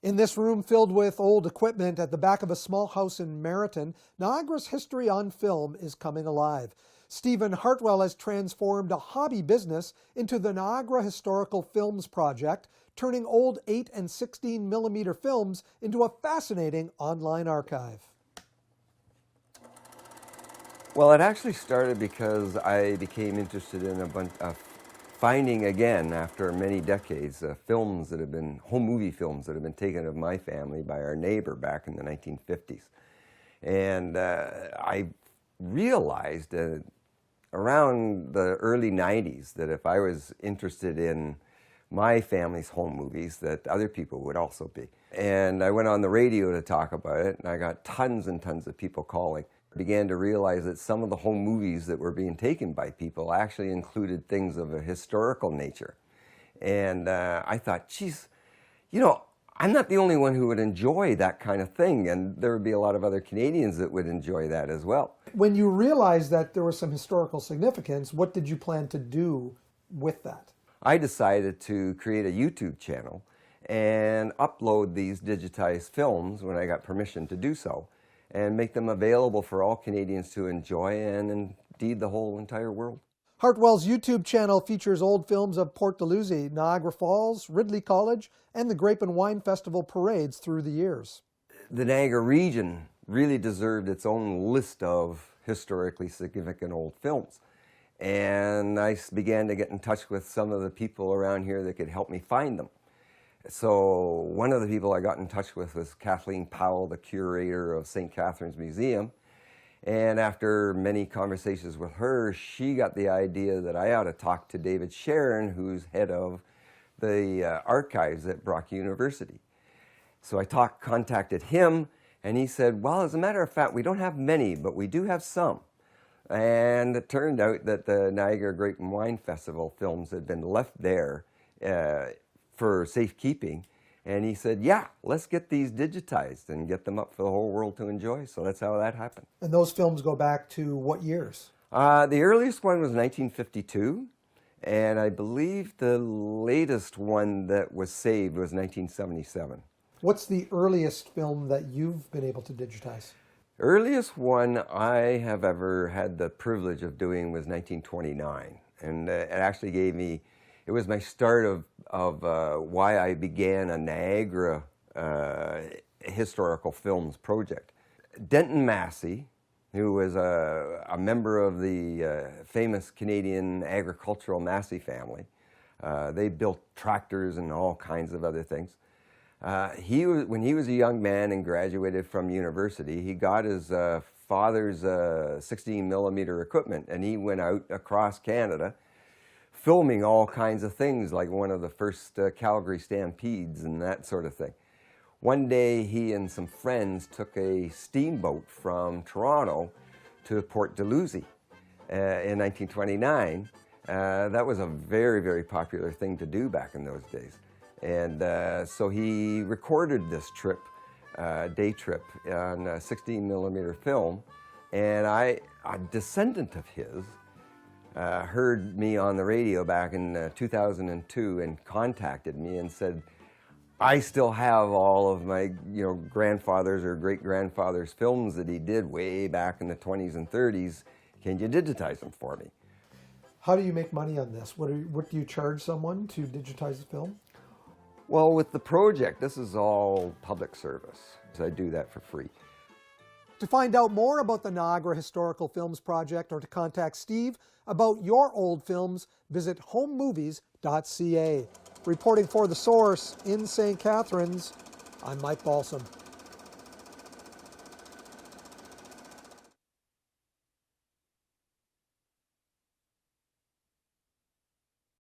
In this room filled with old equipment at the back of a small house in Meriton, Niagara's history on film is coming alive. Stephen Hartwell has transformed a hobby business into the Niagara Historical Films Project, turning old 8 and 16 millimeter films into a fascinating online archive. Well, it actually started because I became interested in a bunch of finding again, after many decades, films that have been, home movie films that have been taken of my family by our neighbor back in the 1950s. And I realized around the early 90s that if I was interested in my family's home movies, that other people would also be. And I went on the radio to talk about it, and I got tons and tons of people calling. I began to realize that some of the home movies that were being taken by people actually included things of a historical nature. And I thought, geez, you know, I'm not the only one who would enjoy that kind of thing, and there would be a lot of other Canadians that would enjoy that as well. When you realized that there was some historical significance, what did you plan to do with that? I decided to create a YouTube channel and upload these digitized films when I got permission to do so, and make them available for all Canadians to enjoy, and indeed the whole entire world. Hartwell's YouTube channel features old films of Port Dalhousie, Niagara Falls, Ridley College, and the Grape and Wine Festival parades through the years. The Niagara region really deserved its own list of historically significant old films. And I began to get in touch with some of the people around here that could help me find them. So one of the people I got in touch with was Kathleen Powell, the curator of St. Catharines Museum. And after many conversations with her, she got the idea that I ought to talk to David Sharon, who's head of the archives at Brock University. So I contacted him, and he said, well, as a matter of fact, we don't have many, but we do have some. And it turned out that the Niagara Grape and Wine Festival films had been left there for safekeeping, and he said, yeah, let's get these digitized and get them up for the whole world to enjoy. So that's how that happened. And those films go back to what years? The earliest one was 1952, and I believe the latest one that was saved was 1977. What's the earliest film that you've been able to digitize? Earliest one I have ever had the privilege of doing was 1929, and it actually gave me, it was my start of why I began a Niagara historical films project. Denton Massey, who was a member of the famous Canadian agricultural Massey family, they built tractors and all kinds of other things. When he was a young man and graduated from university, he got his father's 16 millimeter equipment, and he went out across Canada filming all kinds of things, like one of the first Calgary Stampedes and that sort of thing. One day he and some friends took a steamboat from Toronto to Port Dalhousie in 1929. That was a very, very popular thing to do back in those days. And so he recorded this trip, day trip, on a 16 millimeter film, and a descendant of his heard me on the radio back in 2002 and contacted me and said, I still have all of my grandfather's or great-grandfather's films that he did way back in the 20s and 30s. Can you digitize them for me? How do you make money on this? What do you charge someone to digitize the film? Well, with the project, this is all public service, so I do that for free. To find out more about the Niagara Historical Films Project or to contact Steve about your old films, visit homemovies.ca. Reporting for The Source in St. Catharines, I'm Mike Balsom.